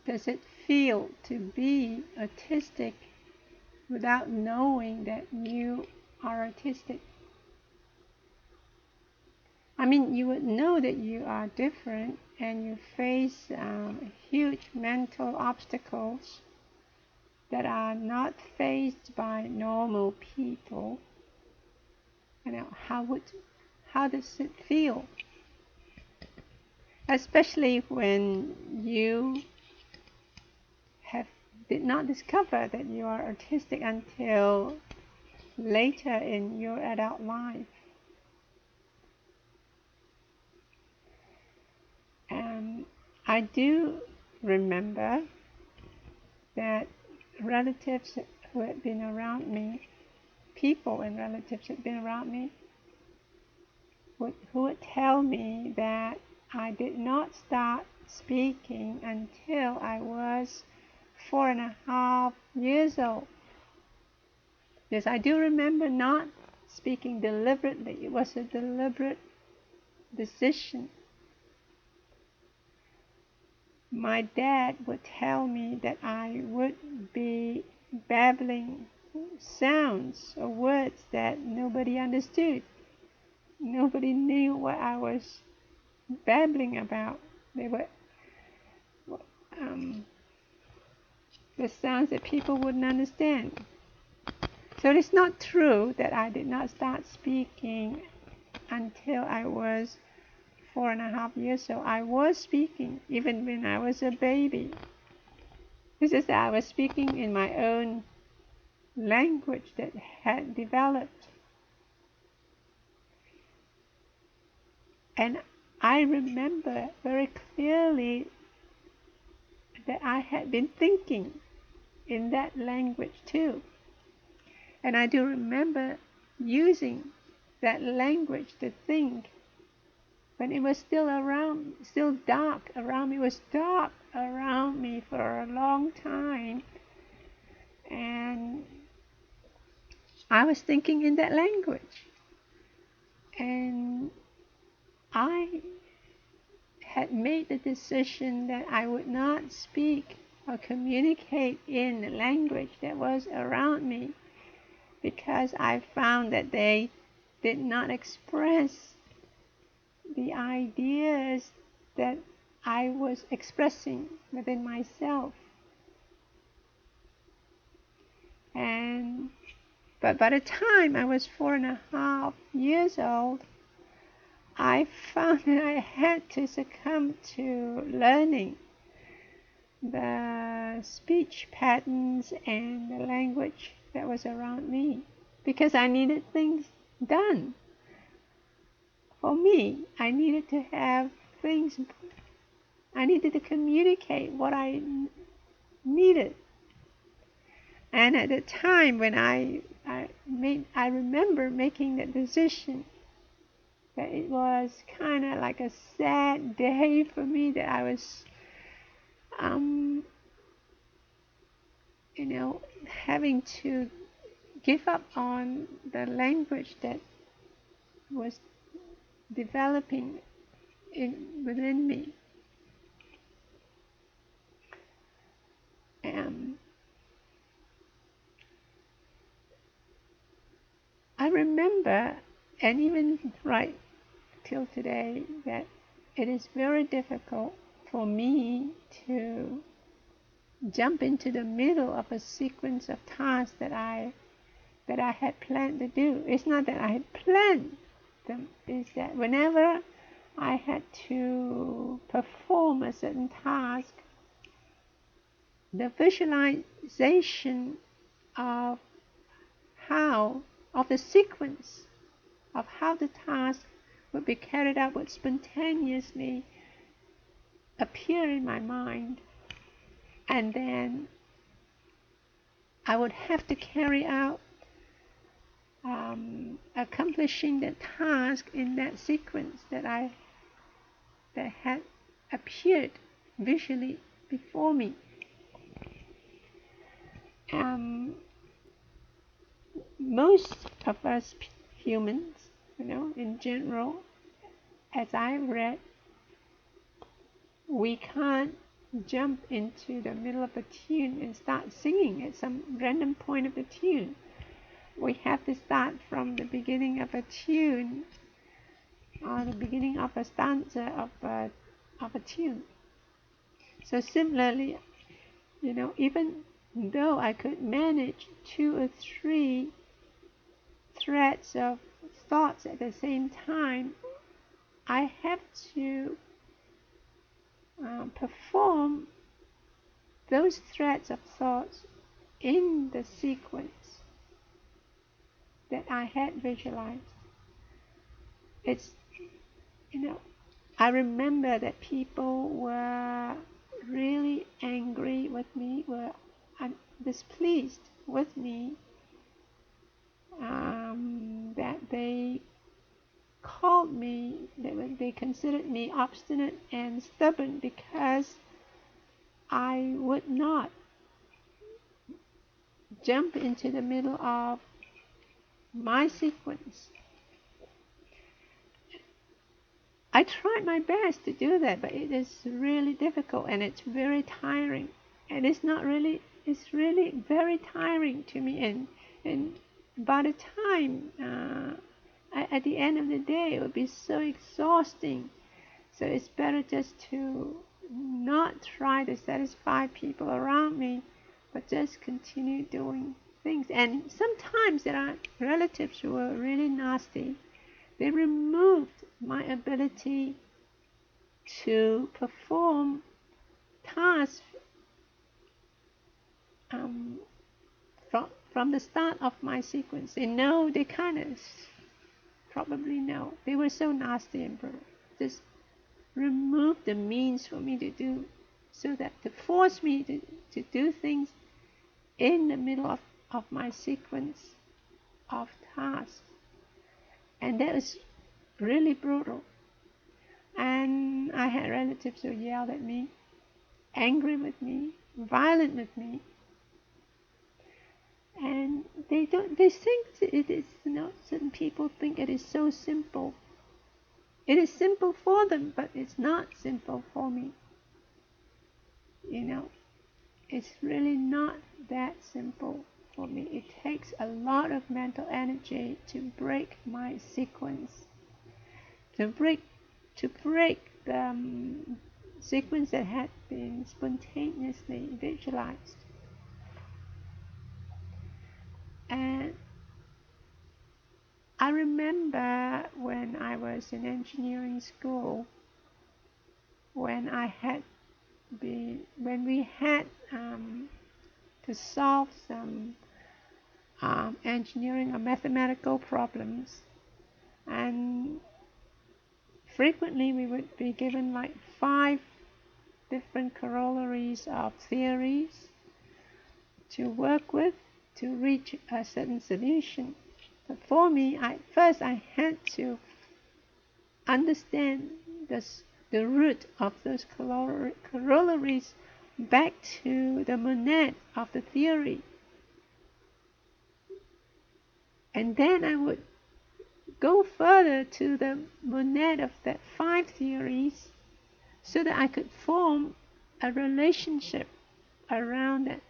does it feel to be autistic without knowing that you are autistic? I mean, you would know that you are different and you face huge mental obstacles that are not faced by normal people. You know, how does it feel? Especially when you did not discover that you are autistic until later in your adult life. And I do remember that relatives who had been around me, people and relatives who had been around me, who would tell me that I did not start speaking until I was 4.5 years old. Yes, I do remember not speaking deliberately. It was a deliberate decision. My dad would tell me that I would be babbling sounds or words that nobody understood. Nobody knew what I was babbling about. They were the sounds that people wouldn't understand. So it's not true that I did not start speaking until I was 4.5 years old. I was speaking even when I was a baby. It's just that I was speaking in my own language that had developed. And I remember very clearly that I had been thinking in that language too. And I do remember using that language to think when it was still dark around me. It was dark around me for a long time. And I was thinking in that language. And I had made the decision that I would not speak or communicate in the language that was around me, because I found that they did not express the ideas that I was expressing within myself. But by the time I was 4.5 years old, I found that I had to succumb to learning the speech patterns and the language that was around me, because I needed things done. For me, I needed to have things, I needed to communicate what I needed. And at the time when I remember making that decision, that it was kind of like a sad day for me, that I was, having to give up on the language that was developing within me. I remember, and even right till today, that it is very difficult for me to jump into the middle of a sequence of tasks that I had planned to do. It's not that I had planned them, it's that whenever I had to perform a certain task, the visualization of the sequence of how the task would be carried out would spontaneously appear in my mind, and then I would have to carry out accomplishing the task in that sequence that had appeared visually before me. Most of us humans, in general, as I've read, we can't jump into the middle of a tune and start singing at some random point of the tune. We have to start from the beginning of a tune, or the beginning of a stanza of a tune. So similarly, even though I could manage 2 or 3 threads of thoughts at the same time, I have to perform those threads of thoughts in the sequence that I had visualized. It's, I remember that people were really angry with me, were displeased with me, that they called me, they considered me obstinate and stubborn because I would not jump into the middle of my sequence. I tried my best to do that, but it is really difficult and it's very tiring. And it's really very tiring to me. And by the time, at the end of the day, it would be so exhausting. So it's better just to not try to satisfy people around me, but just continue doing things. And sometimes there are relatives who are really nasty. They removed my ability to perform tasks from the start of my sequence. They kind of probably know. They were so nasty and brutal. Just remove the means for me to do, so that to force me to do things in the middle of my sequence of tasks. And that was really brutal. And I had relatives who yelled at me, angry with me, violent with me. And they think it is, certain people think it is so simple. It is simple for them, but it's not simple for me. It's really not that simple for me. It takes a lot of mental energy to break my sequence, to break the sequence that had been spontaneously visualized. And I remember when I was in engineering school, when we had to solve some engineering or mathematical problems, and frequently we would be given like 5 different corollaries of theories to work with to reach a certain solution. But for me, first I had to understand the root of those corollaries back to the monad of the theory. And then I would go further to the monad of that 5 theories, so that I could form a relationship around that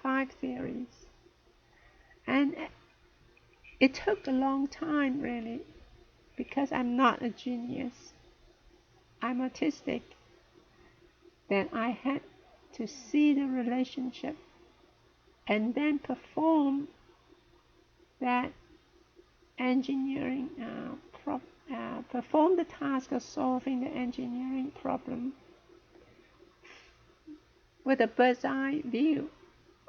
5 theories. And it took a long time, really, because I'm not a genius. I'm autistic. Then I had to see the relationship and then perform that engineering perform the task of solving the engineering problem with a bird's eye view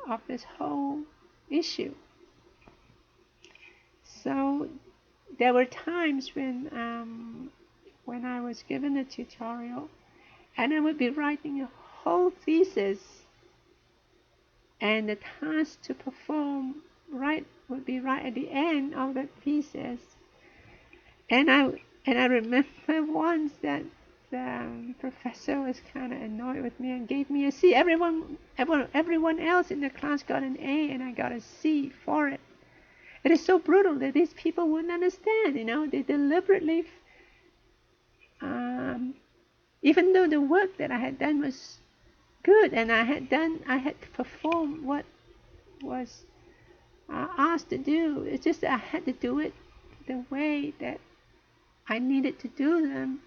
of this whole issue. So there were times when I was given a tutorial and I would be writing a whole thesis, and the task to perform would be right at the end of the thesis. And I remember once that the professor was kind of annoyed with me and gave me a C. Everyone else in the class got an A, and I got a C for it. It is so brutal that these people wouldn't understand. They deliberately, even though the work that I had done was good, and I had to perform what was asked to do. It's just that I had to do it the way that I needed to do them.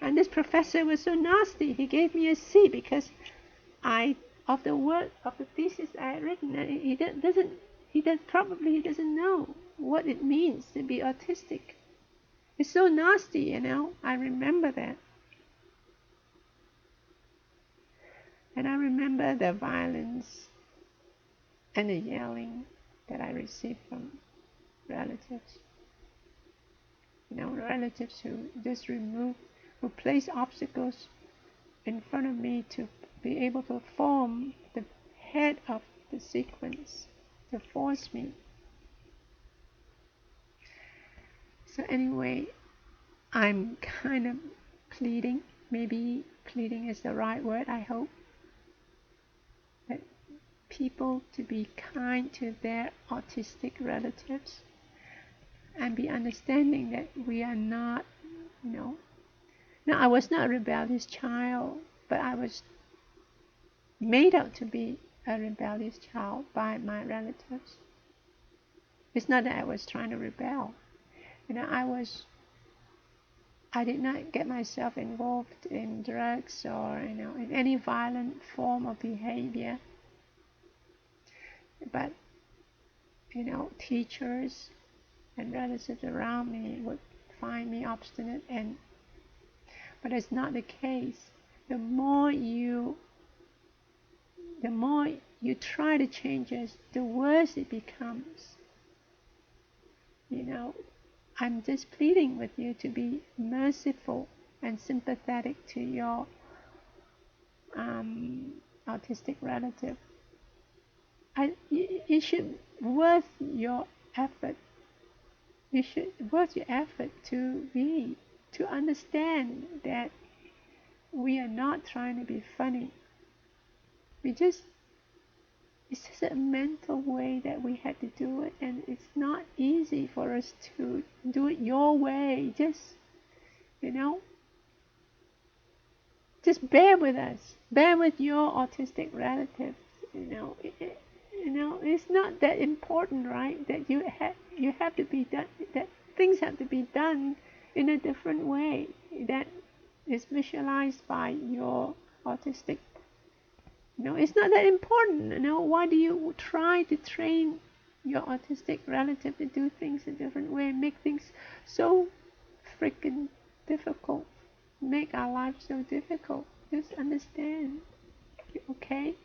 And this professor was so nasty. He gave me a C because of the thesis I had written. He doesn't know what it means to be autistic. It's so nasty, you know. I remember that. And I remember the violence and the yelling that I received from relatives. You know, relatives who who place obstacles in front of me to be able to form the head of the sequence, to force me. So anyway, I'm kind of pleading, maybe pleading is the right word, I hope, that people to be kind to their autistic relatives and be understanding that we are not, you know. Now, I was not a rebellious child, but I was made out to be a rebellious child by my relatives. It's not that I was trying to rebel. You know, I did not get myself involved in drugs or, you know, in any violent form of behavior. But, you know, teachers and relatives around me would find me obstinate, but it's not the case. The more you try to change it, the worse it becomes. You know, I'm just pleading with you to be merciful and sympathetic to your autistic relative. It should worth your effort. You should worth your effort to understand that we are not trying to be funny. It's just a mental way that we had to do it, and it's not easy for us to do it your way. Just, you know, just bear with us. Bear with your autistic relatives. You know, it's not that important, right? That you have to be done. That things have to be done in a different way that is visualized by your autistic. No, it's not that important. You know, why do you try to train your autistic relative to do things a different way and make things so freaking difficult? Make our lives so difficult. Just understand, okay?